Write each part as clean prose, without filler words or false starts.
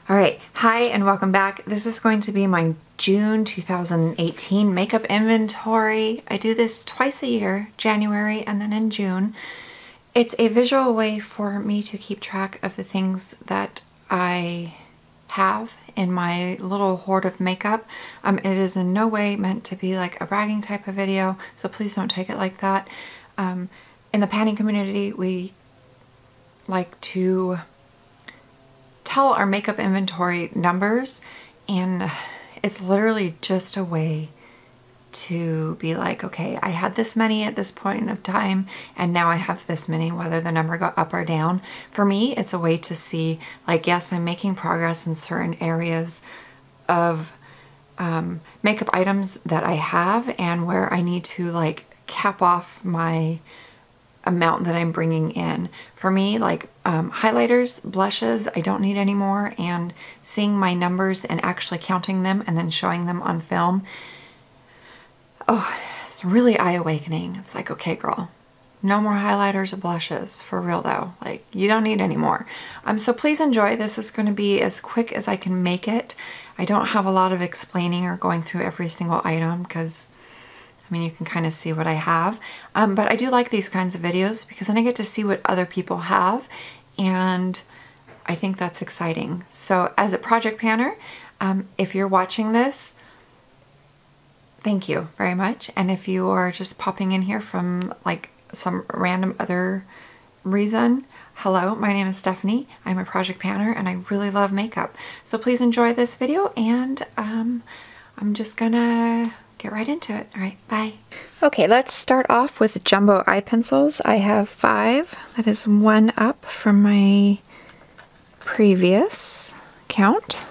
All right, hi and welcome back. This is going to be my June 2018 makeup inventory. I do this twice a year, January and then in June. It's a visual way for me to keep track of the things that I have in my little hoard of makeup. It is in no way meant to be like a bragging type of video, so please don't take it like that. In the panty community, we like to tell our makeup inventory numbers, and it's literally just a way to be like, okay, I had this many at this point of time and now I have this many, whether the number go up or down. For me, it's a way to see like, yes, I'm making progress in certain areas of makeup items that I have and where I need to like cap off my amount that I'm bringing in. For me, like highlighters, blushes, I don't need anymore, and seeing my numbers and actually counting them and then showing them on film, oh, it's really eye-awakening. It's like, okay, girl, no more highlighters or blushes, for real though. Like, you don't need any more. So please enjoy. This is going to be as quick as I can make it. I don't have a lot of explaining or going through every single item because I mean, you can kind of see what I have, but I do like these kinds of videos because then I get to see what other people have, and I think that's exciting. So as a project planner, if you're watching this, thank you very much. And if you are just popping in here from like some random other reason, hello, my name is Stephanie. I'm a project planner and I really love makeup. So please enjoy this video, and I'm just gonna get right into it. All right, bye. Okay, let's start off with jumbo eye pencils. I have 5. That is 1 up from my previous count.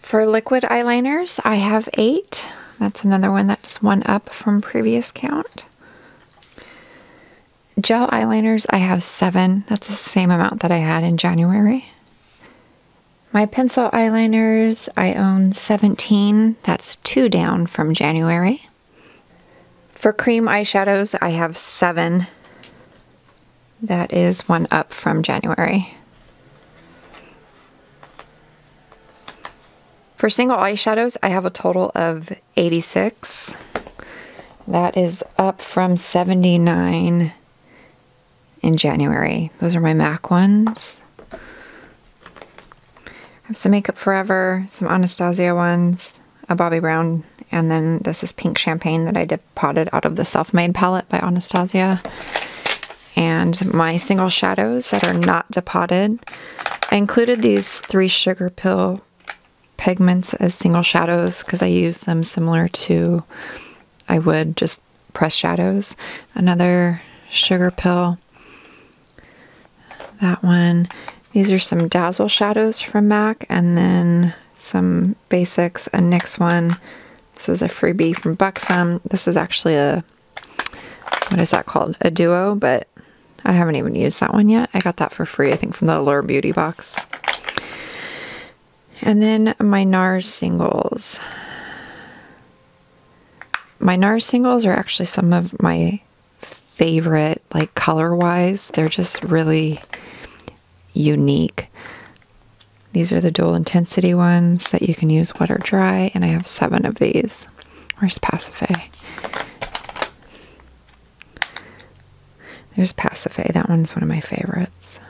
For liquid eyeliners, I have 8. That's another one that's 1 up from previous count. Gel eyeliners, I have 7. That's the same amount that I had in January. My pencil eyeliners, I own 17. That's 2 down from January. For cream eyeshadows, I have 7. That is 1 up from January. For single eyeshadows, I have a total of 86. That is up from 79 in January. Those are my MAC ones. I have some Makeup Forever, some Anastasia ones, a Bobbi Brown, and then this is Pink Champagne that I depotted out of the Self-Made palette by Anastasia. And my single shadows that are not depotted. I included these 3 sugar pill pigments as single shadows because I use them similar to I would just press shadows. Another sugar pill. That one. These are some Dazzle shadows from MAC, and then some basics. A NYX one. This was a freebie from Buxom. This is actually a, what is that called? A duo, but I haven't even used that one yet. I got that for free, I think, from the Allure Beauty box. And then my NARS singles. My NARS singles are actually some of my favorite, like color-wise. They're just really unique. These are the dual intensity ones that you can use wet or dry, and I have 7 of these. Where's Pacifié? There's Pacifié. That one's one of my favorites.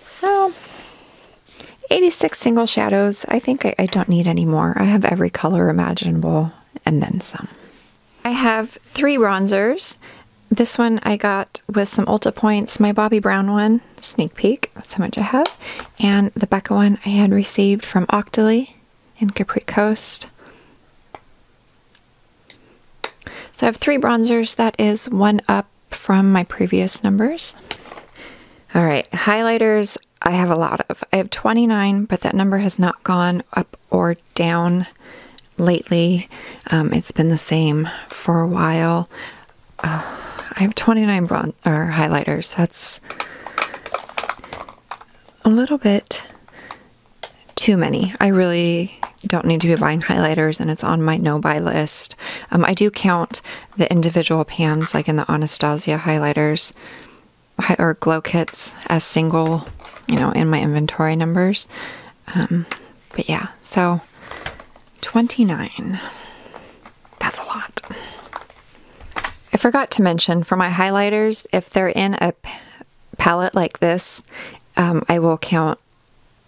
So 86 single shadows. I think I don't need any more. I have every color imaginable and then some. I have 3 bronzers. This one I got with some Ulta points. My Bobbi Brown one, sneak peek, that's how much I have. And the Becca one I had received from Octoly in Capri Coast. So I have 3 bronzers. That is 1 up from my previous numbers. All right, highlighters I have a lot of. I have 29, but that number has not gone up or down lately. It's been the same for a while. I have 29 highlighters. That's a little bit too many. I really don't need to be buying highlighters, and it's on my no-buy list. I do count the individual pans, like in the Anastasia highlighters or glow kits, as single, you know, in my inventory numbers. But yeah, so 29. That's a lot. I forgot to mention for my highlighters, if they're in a palette like this, I will count,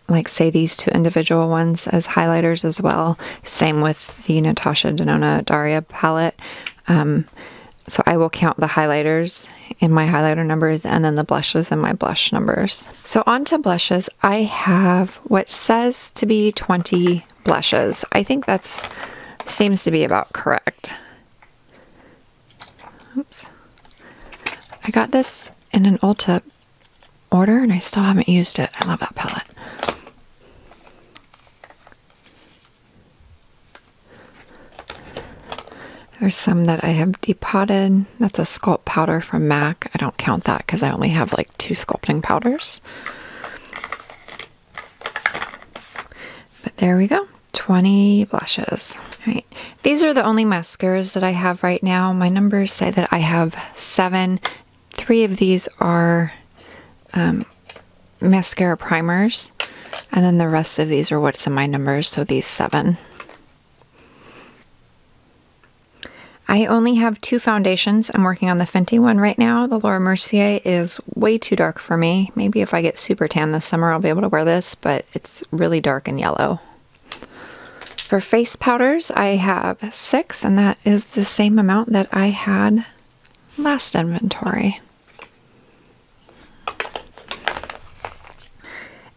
like, say these two individual ones as highlighters as well. Same with the Natasha Denona Daria palette. So I will count the highlighters in my highlighter numbers and then the blushes in my blush numbers. So on to blushes, I have what says to be 20 blushes. I think that's seems to be about correct. Oops. I got this in an Ulta order and I still haven't used it. I love that palette. There's some that I have depotted. That's a sculpt powder from MAC. I don't count that because I only have like 2 sculpting powders. But there we go. 20 blushes. All right. These are the only mascaras that I have right now. My numbers say that I have 7. 3 of these are mascara primers. And then the rest of these are what's in my numbers. So these 7. I only have 2 foundations. I'm working on the Fenty one right now. The Laura Mercier is way too dark for me. Maybe if I get super tan this summer, I'll be able to wear this, but it's really dark and yellow. For face powders, I have 6, and that is the same amount that I had last inventory.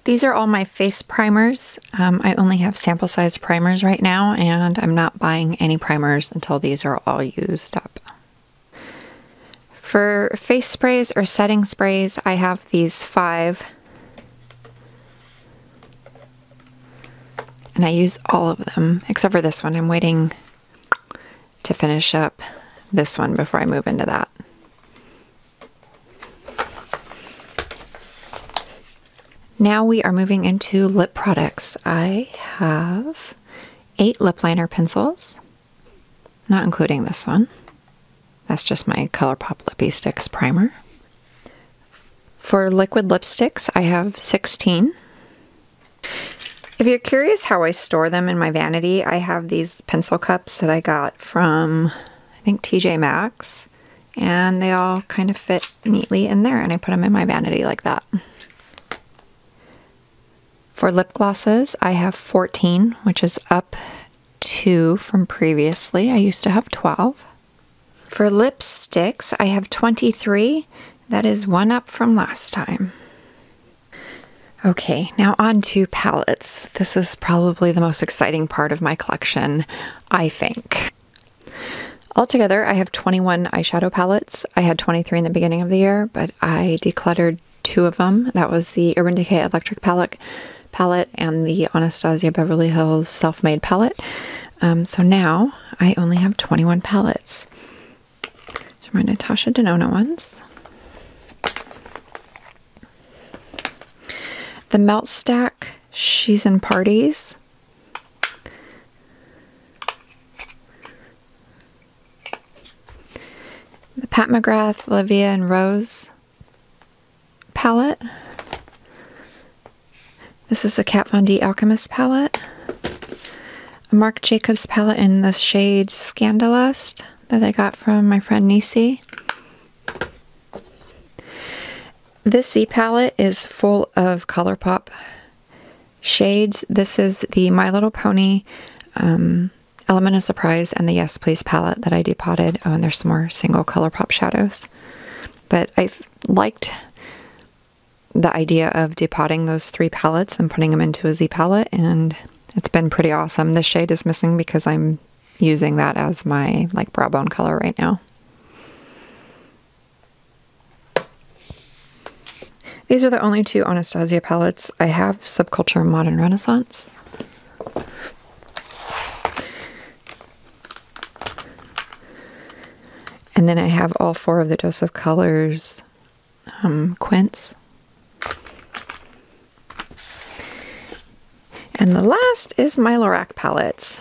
These are all my face primers. I only have sample size primers right now, and I'm not buying any primers until these are all used up. For face sprays or setting sprays, I have these 5. And I use all of them, except for this one. I'm waiting to finish up this one before I move into that. Now we are moving into lip products. I have 8 lip liner pencils, not including this one. That's just my ColourPop Lippy Sticks primer. For liquid lipsticks, I have 16. If you're curious how I store them in my vanity, I have these pencil cups that I got from, I think, TJ Maxx, and they all kind of fit neatly in there, and I put them in my vanity like that. For lip glosses, I have 14, which is up 2 from previously. I used to have 12. For lipsticks, I have 23. That is 1 up from last time. Okay, now on to palettes. This is probably the most exciting part of my collection, I think. Altogether, I have 21 eyeshadow palettes. I had 23 in the beginning of the year, but I decluttered 2 of them. That was the Urban Decay Electric palette and the Anastasia Beverly Hills Self-Made palette. So now I only have 21 palettes. So my Natasha Denona ones. The Melt Stack, She's in Parties. The Pat McGrath, Olivia and Rose palette. This is a Kat Von D Alchemist palette. A Marc Jacobs palette in the shade Scandalust that I got from my friend Nisi. This Z palette is full of ColourPop shades. This is the My Little Pony Element of Surprise and the Yes Please palette that I depotted. Oh, and there's some more single ColourPop shadows. But I liked the idea of depotting those 3 palettes and putting them into a Z palette, and it's been pretty awesome. This shade is missing because I'm using that as my like brow bone color right now. These are the only 2 Anastasia palettes. I have Subculture Modern Renaissance. And then I have all 4 of the Dose of Colors Quints. And the last is my Lorac palettes.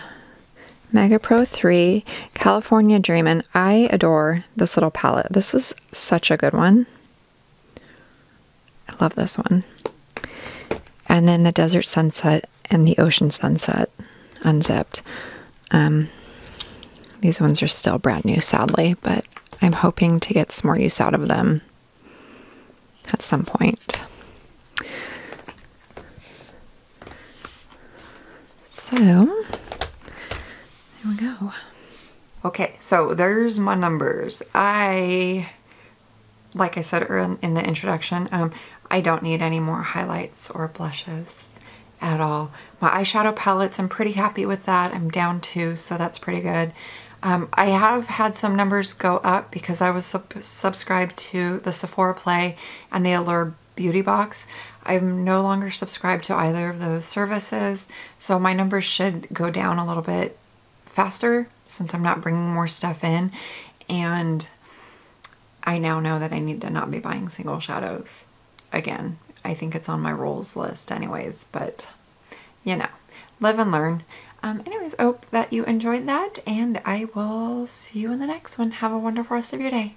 Mega Pro 3, California Dreamin'. I adore this little palette. This is such a good one. I love this one. And then the Desert Sunset and the Ocean Sunset unzipped. These ones are still brand new, sadly, but I'm hoping to get some more use out of them at some point. So, here we go. Okay, so there's my numbers. Like I said in the introduction, I don't need any more highlights or blushes at all. My eyeshadow palettes, I'm pretty happy with that. I'm down 2, so that's pretty good. I have had some numbers go up because I was subscribed to the Sephora Play and the Allure Beauty Box. I'm no longer subscribed to either of those services, so my numbers should go down a little bit faster since I'm not bringing more stuff in, and I now know that I need to not be buying single shadows again. I think it's on my rules list anyways, but you know, live and learn. Anyways, I hope that you enjoyed that, and I will see you in the next one. Have a wonderful rest of your day.